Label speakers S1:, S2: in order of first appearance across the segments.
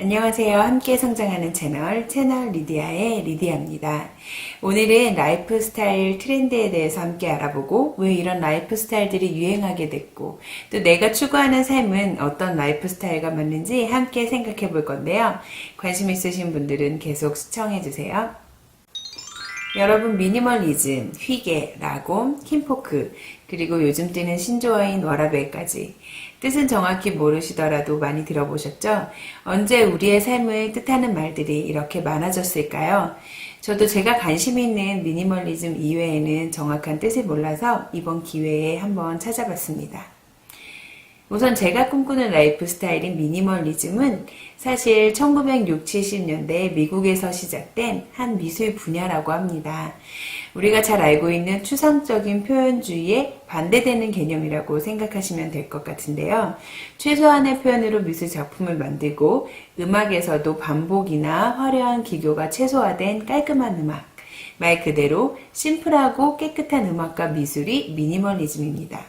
S1: 안녕하세요. 함께 성장하는 채널 리디아의 리디아입니다. 오늘은 라이프 스타일 트렌드에 대해서 함께 알아보고 왜 이런 라이프 스타일들이 유행하게 됐고 또 내가 추구하는 삶은 어떤 라이프 스타일과 맞는지 함께 생각해 볼 건데요. 관심 있으신 분들은 계속 시청해 주세요. 여러분, 미니멀리즘, 휘게, 라곰, 킴포크, 그리고 요즘 뜨는 신조어인 워라밸까지 뜻은 정확히 모르시더라도 많이 들어보셨죠? 언제 우리의 삶을 뜻하는 말들이 이렇게 많아졌을까요? 저도 제가 관심 있는 미니멀리즘 이외에는 정확한 뜻을 몰라서 이번 기회에 한번 찾아봤습니다. 우선 제가 꿈꾸는 라이프 스타일인 미니멀리즘은 사실 1960, 70년대 미국에서 시작된 한 미술 분야라고 합니다. 우리가 잘 알고 있는 추상적인 표현주의에 반대되는 개념이라고 생각하시면 될 것 같은데요. 최소한의 표현으로 미술 작품을 만들고 음악에서도 반복이나 화려한 기교가 최소화된 깔끔한 음악, 말 그대로 심플하고 깨끗한 음악과 미술이 미니멀리즘입니다.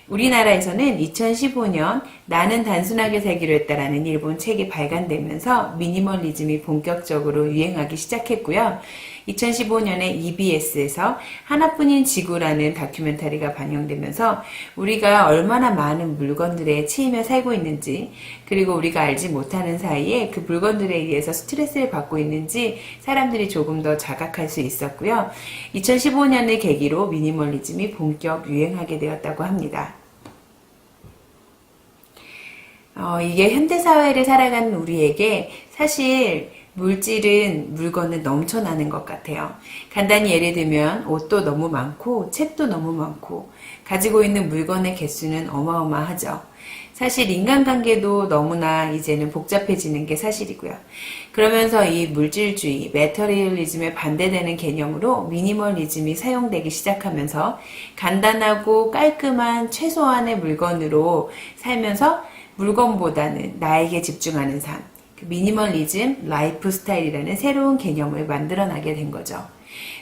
S1: 우리나라에서는 2015년 나는 단순하게 살기로 했다라는 일본 책이 발간되면서 미니멀리즘이 본격적으로 유행하기 시작했고요. 2015년에 EBS에서 하나뿐인 지구라는 다큐멘터리가 방영되면서 우리가 얼마나 많은 물건들에 치이며 살고 있는지, 그리고 우리가 알지 못하는 사이에 그 물건들에 의해서 스트레스를 받고 있는지 사람들이 조금 더 자각할 수 있었고요. 2015년을 계기로 미니멀리즘이 본격 유행하게 되었다고 합니다. 이게 현대사회를 살아가는 우리에게 사실 물건은 넘쳐나는 것 같아요. 간단히 예를 들면 옷도 너무 많고 책도 너무 많고 가지고 있는 물건의 개수는 어마어마하죠. 사실 인간관계도 너무나 이제는 복잡해지는 게 사실이고요. 그러면서 이 물질주의, 매터리얼리즘에 반대되는 개념으로 미니멀리즘이 사용되기 시작하면서 간단하고 깔끔한 최소한의 물건으로 살면서 물건보다는 나에게 집중하는 삶, 미니멀리즘, 라이프 스타일이라는 새로운 개념을 만들어나게 된 거죠.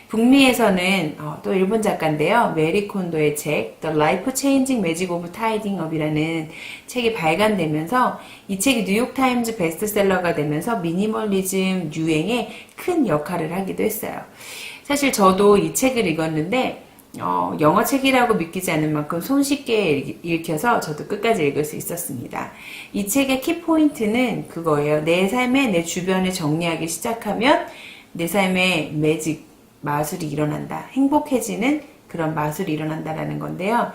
S1: 북미에서는 또 일본 작가인데요. 메리 콘도의 책 The Life Changing Magic of Tidying Up이라는 책이 발간되면서 이 책이 뉴욕타임즈 베스트셀러가 되면서 미니멀리즘 유행에 큰 역할을 하기도 했어요. 사실 저도 이 책을 읽었는데 영어 책이라고 믿기지 않을 만큼 손쉽게 읽혀서 저도 끝까지 읽을 수 있었습니다. 이 책의 키포인트는 그거예요. 내 삶에 내 주변을 정리하기 시작하면 내 삶에 마술이 일어난다. 행복해지는 그런 마술이 일어난다라는 건데요.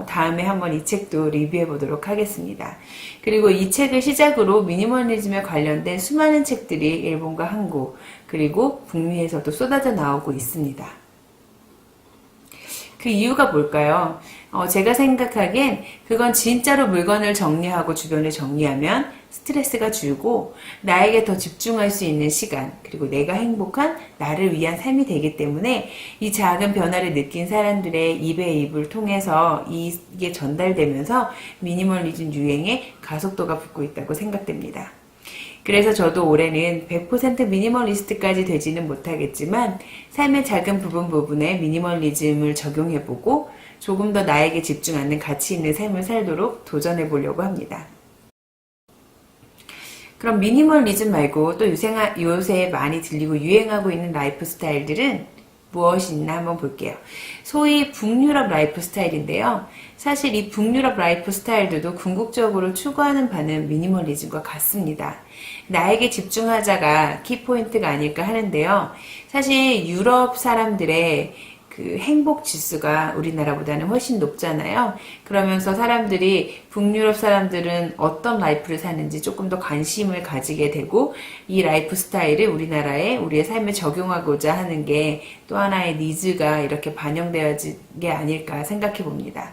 S1: 다음에 한번 이 책도 리뷰해 보도록 하겠습니다. 그리고 이 책을 시작으로 미니멀리즘에 관련된 수많은 책들이 일본과 한국 그리고 북미에서도 쏟아져 나오고 있습니다. 그 이유가 뭘까요? 제가 생각하기엔 그건 진짜로 물건을 정리하고 주변을 정리하면 스트레스가 줄고 나에게 더 집중할 수 있는 시간 그리고 내가 행복한 나를 위한 삶이 되기 때문에 이 작은 변화를 느낀 사람들의 입에 입을 통해서 이게 전달되면서 미니멀리즘 유행에 가속도가 붙고 있다고 생각됩니다. 그래서 저도 올해는 100% 미니멀리스트까지 되지는 못하겠지만 삶의 작은 부분에 미니멀리즘을 적용해보고 조금 더 나에게 집중하는 가치 있는 삶을 살도록 도전해보려고 합니다. 그럼 미니멀리즘 말고 또 요새 많이 들리고 유행하고 있는 라이프 스타일들은 무엇이 있나 한번 볼게요. 소위 북유럽 라이프 스타일인데요. 사실 이 북유럽 라이프 스타일들도 궁극적으로 추구하는 바는 미니멀리즘과 같습니다. 나에게 집중하자가 키포인트가 아닐까 하는데요. 사실 유럽 사람들의 그 행복 지수가 우리나라보다는 훨씬 높잖아요. 그러면서 사람들이 북유럽 사람들은 어떤 라이프를 사는지 조금 더 관심을 가지게 되고 이 라이프 스타일을 우리의 삶에 적용하고자 하는 게 또 하나의 니즈가 이렇게 반영되어진 게 아닐까 생각해 봅니다.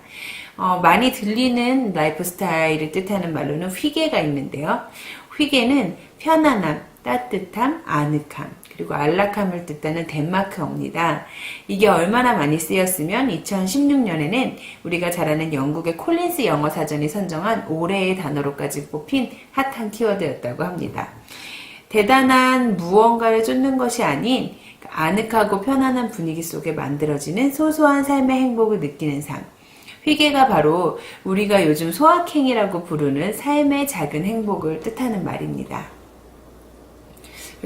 S1: 많이 들리는 라이프 스타일을 뜻하는 말로는 휘게가 있는데요. 휘게는 편안함, 따뜻함, 아늑함, 그리고 안락함을 뜻하는 덴마크어입니다. 이게 얼마나 많이 쓰였으면 2016년에는 우리가 잘 아는 영국의 콜린스 영어 사전이 선정한 올해의 단어로까지 뽑힌 핫한 키워드였다고 합니다. 대단한 무언가를 쫓는 것이 아닌 아늑하고 편안한 분위기 속에 만들어지는 소소한 삶의 행복을 느끼는 삶. 회개가 바로 우리가 요즘 소확행이라고 부르는 삶의 작은 행복을 뜻하는 말입니다.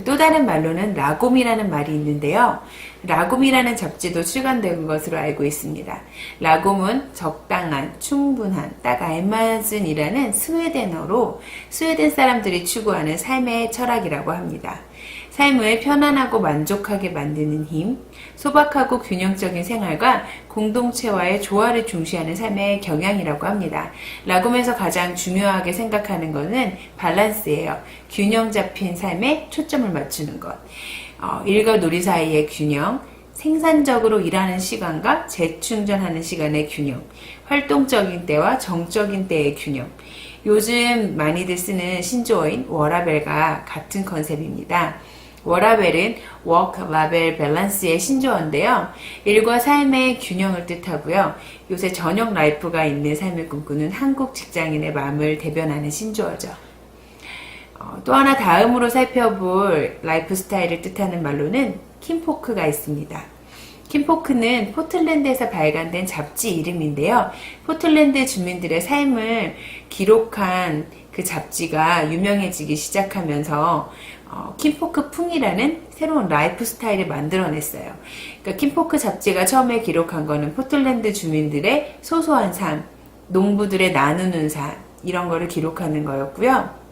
S1: 또 다른 말로는 라곰이라는 말이 있는데요. 라곰이라는 잡지도 출간된 것으로 알고 있습니다. 라곰은 적당한, 충분한, 딱 알맞은이라는 스웨덴어로 스웨덴 사람들이 추구하는 삶의 철학이라고 합니다. 삶을 편안하고 만족하게 만드는 힘, 소박하고 균형적인 생활과 공동체와의 조화를 중시하는 삶의 경향이라고 합니다. 라곰에서 가장 중요하게 생각하는 것은 밸런스예요. 균형 잡힌 삶에 초점을 맞추는 것. 일과 놀이 사이의 균형, 생산적으로 일하는 시간과 재충전하는 시간의 균형, 활동적인 때와 정적인 때의 균형. 요즘 많이들 쓰는 신조어인 워라밸과 같은 컨셉입니다. 워라밸은 Work-Life Balance의 신조어인데요. 일과 삶의 균형을 뜻하고요. 요새 저녁 라이프가 있는 삶을 꿈꾸는 한국 직장인의 마음을 대변하는 신조어죠. 또 하나 다음으로 살펴볼 라이프 스타일을 뜻하는 말로는 킴포크가 있습니다. 킴포크는 포틀랜드에서 발간된 잡지 이름인데요. 포틀랜드 주민들의 삶을 기록한 그 잡지가 유명해지기 시작하면서 킴포크 풍이라는 새로운 라이프 스타일을 만들어냈어요. 그러니까 킴포크 잡지가 처음에 기록한 거는 포틀랜드 주민들의 소소한 삶, 농부들의 나누는 삶 이런 거를 기록하는 거였고요.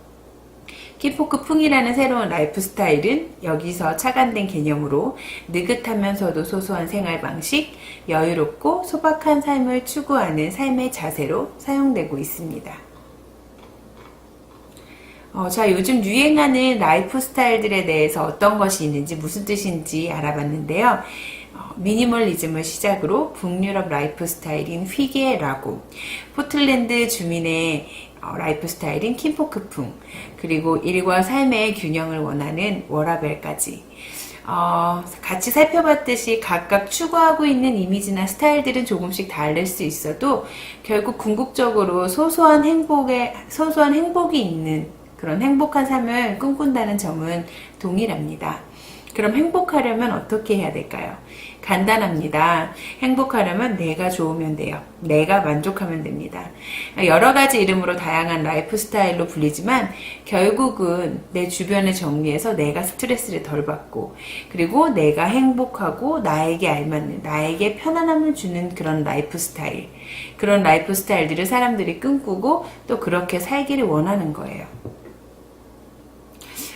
S1: 킴포크 풍이라는 새로운 라이프 스타일은 여기서 착안된 개념으로 느긋하면서도 소소한 생활 방식, 여유롭고 소박한 삶을 추구하는 삶의 자세로 사용되고 있습니다. 자, 요즘 유행하는 라이프 스타일들에 대해서 어떤 것이 있는지 무슨 뜻인지 알아봤는데요. 미니멀리즘을 시작으로 북유럽 라이프 스타일인 휘게라고, 포틀랜드 주민의 라이프 스타일인 킴포크풍, 그리고 일과 삶의 균형을 원하는 워라밸까지 같이 살펴봤듯이 각각 추구하고 있는 이미지나 스타일들은 조금씩 다를 수 있어도 결국 궁극적으로 소소한 행복이 있는 그런 행복한 삶을 꿈꾼다는 점은 동일합니다. 그럼 행복하려면 어떻게 해야 될까요? 간단합니다. 행복하려면 내가 좋으면 돼요. 내가 만족하면 됩니다. 여러 가지 이름으로 다양한 라이프 스타일로 불리지만 결국은 내 주변을 정리해서 내가 스트레스를 덜 받고 그리고 내가 행복하고 나에게 알맞는 나에게 편안함을 주는 그런 라이프 스타일, 그런 라이프 스타일들을 사람들이 꿈꾸고 또 그렇게 살기를 원하는 거예요.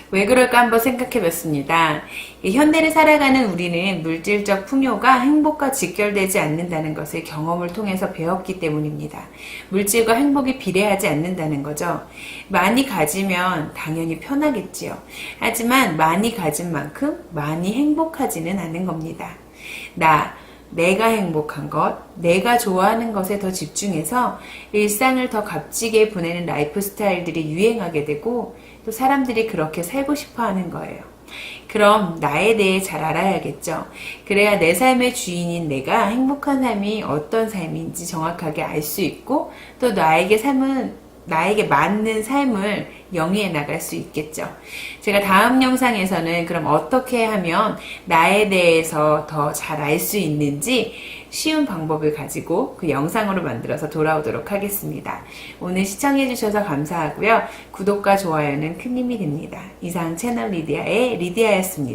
S1: 왜 그럴까 한번 생각해 봤습니다. 현대를 살아가는 우리는 물질적 풍요가 행복과 직결되지 않는다는 것을 경험을 통해서 배웠기 때문입니다. 물질과 행복이 비례하지 않는다는 거죠. 많이 가지면 당연히 편하겠지요. 하지만 많이 가진 만큼 많이 행복하지는 않은 겁니다. 내가 행복한 것, 내가 좋아하는 것에 더 집중해서 일상을 더 값지게 보내는 라이프 스타일들이 유행하게 되고 또 사람들이 그렇게 살고 싶어 하는 거예요. 그럼 나에 대해 잘 알아야겠죠. 그래야 내 삶의 주인인 내가 행복한 삶이 어떤 삶인지 정확하게 알 수 있고 또 나에게 맞는 삶을 영위해 나갈 수 있겠죠. 제가 다음 영상에서는 그럼 어떻게 하면 나에 대해서 더 잘 알 수 있는지 쉬운 방법을 가지고 그 영상으로 만들어서 돌아오도록 하겠습니다. 오늘 시청해주셔서 감사하고요. 구독과 좋아요는 큰 힘이 됩니다. 이상 채널 리디아의 리디아였습니다.